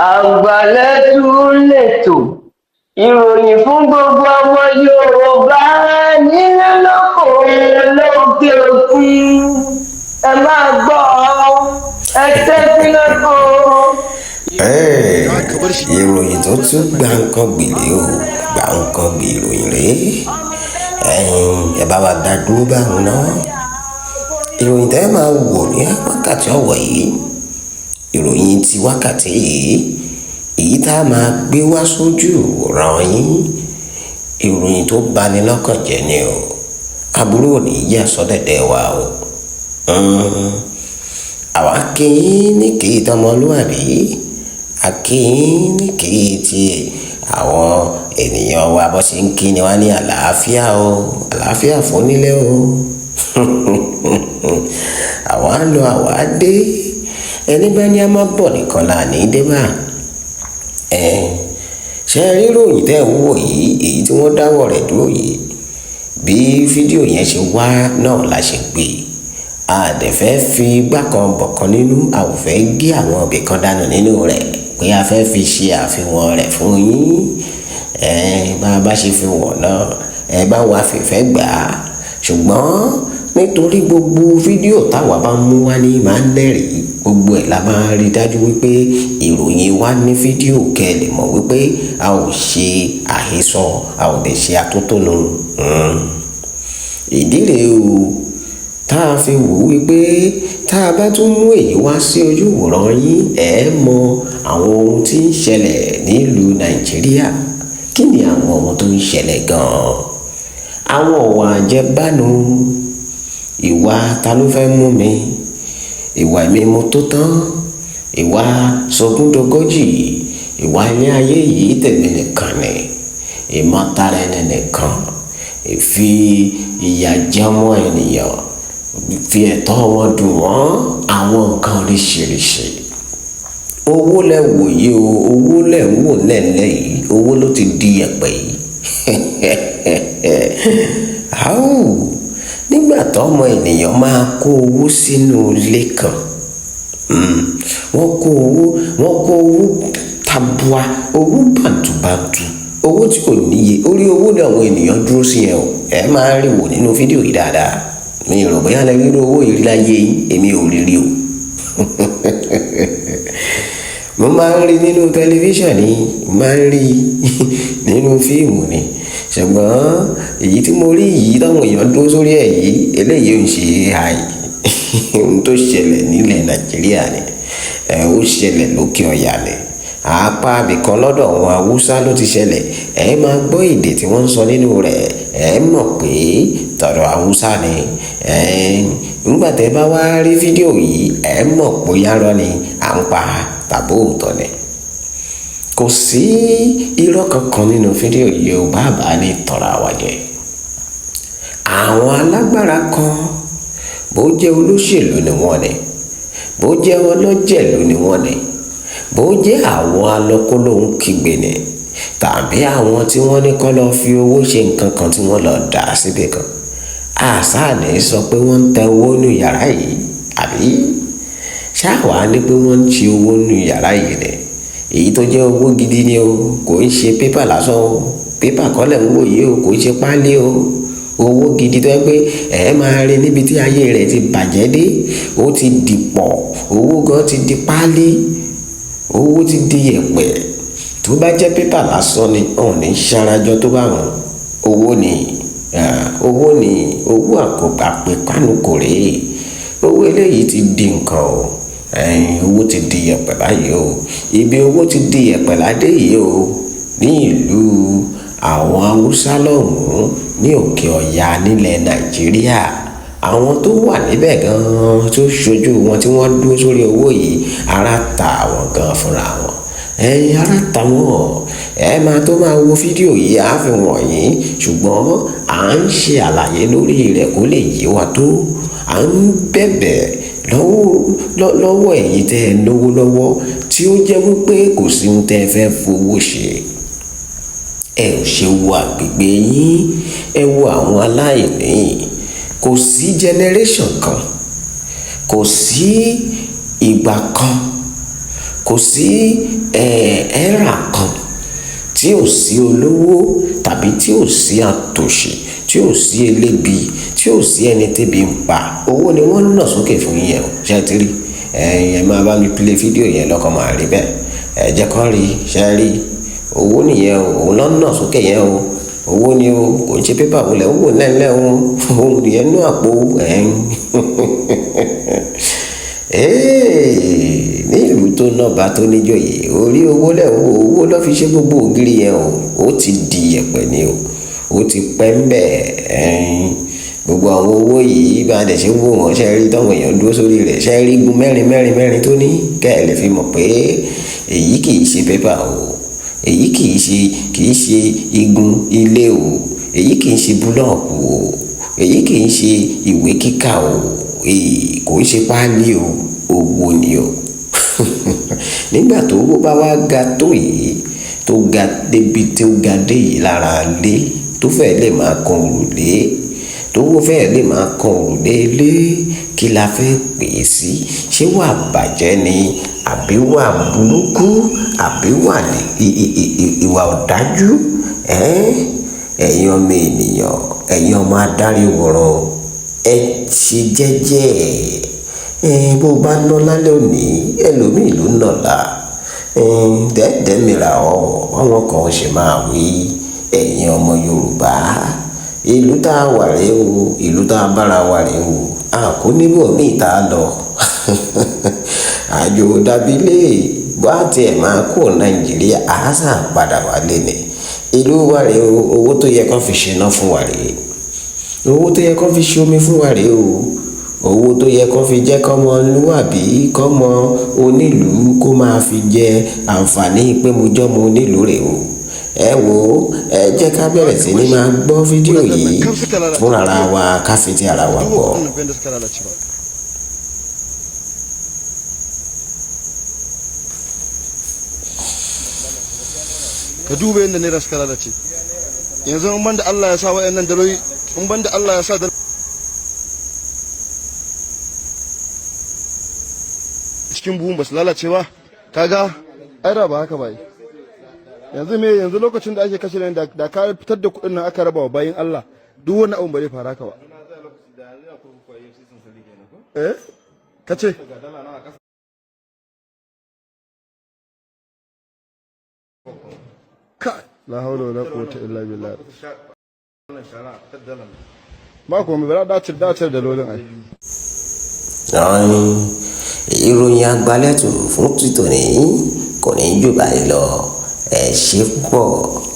Àgbàlẹ́tù lètò ìròyìn fún gbogbo ọmọ Yorùbá nílé lóko lókè òkun. Ẹ máa gbọ́ ẹ tẹ́tí lóko. Ìròyìn tó tún gbàǹkangbì rèé o, gbàǹkangbì ìròyìn rèé. Ẹ bá wa dá dúró báwọn náà. Ìròyìn tẹ́ máa wò ní wákàtí ọ̀wọ̀ yìí, ìròyìn ti wákàtí yìí, èyí tá a máa gbé wá sójú ìwòran yín, ìròyìn tó bani lọ́kàn jẹ́ ni o. Aburú ò ní yà sọ́dẹ̀dẹ̀ wa o. Àwa kí yín ní kí tọmọlúwàbí, a kí yín ní kí ti àwọn ènìyàn wa bó ṣe ń kí ni wá ní àlàáfíà o, àlàáfíà fún nílé o. Àwa ń lọ àwa dé, ẹni bá ní a máa bọ̀ nìkan là ní dé bá. Ṣé rí ìròyìn tẹ́ ń wò yìí, èyí tí wọ́n dáwọ́ rẹ̀ dúró yìí, bí fídíò yẹn ṣe wá náà la ṣe gbé. A dẹ̀ fẹ́ fi gbákan bọ̀kan nínú, a ò fẹ́ gé àwọn ibì kan dànù nínú rẹ̀ pé a fẹ́ fi ṣe àfihàn rẹ̀ fún yín. Bá a bá ṣe fi wọ̀n náà, ẹ bá wa fìfẹ́ gbà á. Ṣùgbọ́n nítorí gbogbo fídíò táwa bá mú wá ní máa ń lẹ́rìí, gbogbo ẹ̀ la máa rí dájú wípé ìròyìn wa ní fídíò kẹ́ ẹ lè mọ̀ wípé a ò ṣe àhesọ, a ò dẹ̀ ṣe atótónu. Ìdí rèé o tá a fi wò wípé tá a bá tún mú èyí wá sí ojú ìwòran yín, ẹ mọ àwọn ohun tí ń ṣẹlẹ̀ nílùú Nàìjíríà. Kí ni àwọn ohun tó ń ṣẹlẹ̀ gan-an? Àwọn ọ̀wà àjẹbánu, ìwà ta ló fẹ́ mú mi, ìwà mímu tó tán, ìwà sọgúndogójì, ìwà ilé ayé yìí tèmi nìkan ni, ìmọ̀tara ẹni nìkan, ìfi ìyà jẹ ọmọ ènìyàn, fi ẹ̀tọ́ wọn dùn wọ́n, àwọn nǹkan oríṣiríṣi. Owó lẹ wò yìí o, owó lẹ ń wò lẹ́lẹ́ yìí, owó ló ti di yẹ̀pẹ̀ yìí. Nígbà tó ọmọ ènìyàn máa kó owó sínú ilé kan, wọ́n kó owó tabua, owó bàǹtùbàǹtù, owó tí kò níye. Orí owó ni àwọn ènìyàn dúró sí yẹn o. Ẹ máa rí wò nínú fídíò yìí dáadáa. Mi rò bóyá lẹ rí owó yìí rí láyé yín, èmi ò rí o. Mo máa ń rí nínú tẹlifíṣàn ni, máa ń rí nínú fíìmù ni. Ṣùgbọ́n èyí tí mo rí yìí táwọn èèyàn dúró sórí ẹ̀ yìí, eléyìí ò ń ṣe AI. Ohun tó ṣẹlẹ̀ nílẹ̀ Nàìjíríà ni, ó ṣẹlẹ̀ lókè ọ̀yà ni. Apá abìkan lọ́dọ̀ àwọn Haúsá ló ti ṣẹlẹ̀. Ẹ máa gbọ́ èdè tí wọ́n ń sọ nínú rẹ̀, ẹ mọ̀ pé tọ̀dọ̀ Haúsá ni. Nígbà tẹ́ bá wá rí fídíò yìí, ẹ mọ̀ bóyá irọ́ ni à ń pa tàbí òótọ́ ni. Kò sí irọ́ kankan nínú fídíò yìí o, bàbá ní tọ́ra wa jẹ. Àwọn alágbára kan, bó jẹ́ olóṣèlú ni wọ́n ni, bó jẹ́ ọlọ́jẹ̀lú ni wọ́n ni, bó jẹ́ àwọn alọ́kólóhùn kígbe ni, tàbí àwọn tí wọ́n ní kọ́ lọ fi owó ṣe nǹkan kan tí wọ́n lọ dà síbì kan. Àṣàní sọ pé wọ́n ń tẹ owó nínú yàrá yìí, àbí? Ṣáàwá ní pé wọ́n ń ṣe owó nínú yàrá yìí ni. Èyí tó jẹ́ owó gidi ni o, kò ń ṣe pépà lásán o. Pépà kọ́lẹ̀ ń wò yìí o, kò ń ṣe páálí o. Owó gidi tó yẹ pé ẹ máa rí níbi tí ayé rẹ̀ ti bàjẹ́ dé. Ó ti dìpọ̀, owó gan ti di páálí, owó ti di yẹ̀pẹ̀. Tó bá jẹ́ pépà lásán ni, ọ̀hún ní ṣarajọ tó bá wọn. Owó ni owó àpè kánú kò rèé. Owó eléyìí ti di nǹkan o. Owó ti di yẹ̀pẹ̀ báyìí o. Ibi owó ti di yẹ̀pẹ̀ ládé yìí o, ní ìlú àwọn Haúsá lọ́hùn-ún ní òkè ọ̀yà nílẹ̀ Nàìjíríà. Àwọn tó wà níbẹ̀ gan-an tó ṣojú wọn tí wọ́n dúró sórí owó yìí, ara ta àwọn gan fúnra wọn. Ara ta wọn. Ẹ máa tó máa wo fídíò yìí, á fi wọ̀nyí. Ṣùgbọ́n à ń ṣe àlàyé lórí rẹ̀ kó lè yé wa tó. À ń bẹ̀bẹ̀ lọ́wọ́ ẹ̀yin tẹ́ ẹ lówó lọ́wọ́ tí ó jẹ́ wípé kò sí ohun tẹ́ ẹ fẹ́ fowó ṣe. Ẹ ò ṣe wo àgbègbè yín, ẹ wo àwọn aláìní. Kò sí generation kan, kò sí ìgbà kan kò sí ẹ̀rà kan tí ò sí olówó tàbí tí ò sí àtòṣì tí ò sí elébi tí ò sí ẹni tẹ́bi ń pa owó ni wọ́n ń nà sókè fún yẹn o ṣe ti rí ẹ máa bá mi play fídíò yẹn lọ́kàn máa rí bẹ́ẹ̀ ẹ jẹ́ kán rí ṣe rí owó nìyẹn o òun lọ́ ń nà sókè yẹn o owó ni o kò ń ṣe pépà wọlé owó lẹ́lẹ́ o òun nìyẹn nú àpò ní ìlú tó nọba tó níjòyè orí owó lẹ́wọ̀ owó lọ́ fi ṣe gbogbo ògiri yẹn o ó ti di yẹ̀pẹ̀ ni o ó ti pẹ́ ń bẹ̀ gbogbo àwọn owó yìí bá a dẹ̀ ṣe ń wò wọ́n ṣe rí táwọn èèyàn dúró sórí rẹ̀ ṣe rí igun mẹ́rin tó ní kẹ́ ẹ̀ lè fi mọ̀ pé èyí kì í ṣe pépà o èyí kì í ṣe igun ilé o èyí kì í ṣe búlọ̀kù o èyí kì í ṣe ìwé kíkà o kò í ṣe páálí o owó ni o nígbà tó owó bá wá ga tó yìí tó ga débi tó ga dé yìí lára lé tó fẹ́ lè máa kan òrùlé tó fẹ́ lè máa kan òrùlé lé kí la fẹ́ pè é sí ṣé wà bàjẹ́ ni àbí wà burúkú àbí wà ìwà ọ̀dájú ẹ̀yin ọmọ ènìyàn ẹ̀yin ọmọ adarí wọ̀rọ̀ ẹ ṣe jẹ́jẹ́ bó bá ná lálẹ́ òní ẹlòmíì ló nà la dẹ́ẹ̀dẹ́ mìíràn àwọn kan ṣe máa wí ẹ̀yin ọmọ Yorùbá ìlú tá a wà rèé o ìlú tá a bára wà rèé o a kò níbò míì tá a lọ àjò dábílé bá tiẹ̀ máa kó Nàìjíríà àásà padà wálé ni ìlú wa rèé o owó tó yẹ kó fi ṣe ná fún wa rèé owó tó yẹ kó fi ṣe omi fún wa rèé o owó tó yẹ kó fi jẹ́ kọ́mọ lúwàbí kọ́mọ onílùú kó máa fi jẹ àǹfààní pé mo jọ́mọ onílùú rèé o ẹ wo ẹ jẹ́ ká bẹ̀rẹ̀ sí ní máa gbọ́ fídíò yìí fún ara wa ká fi ti ara wa gbọ́. ka duba yadda naira suka lalace yanzu in banda Allah ya sa wayannan daloli in banda Allah ya sa cikin buhun ba su lalace ba kaga ai ba haka ba yanzu lokacin da ake kashe nan da ka fitar da kuɗin nan aka raba wa bayin Allah duk wani abu ba zai fara ka ba kace la hawla wala quwwata illa billah ba ko mi bá dace da lolin ai ìròyìn àgbálẹ̀tù fún títò ní kò ní jù báyìí lọ ẹ ṣé púpọ̀.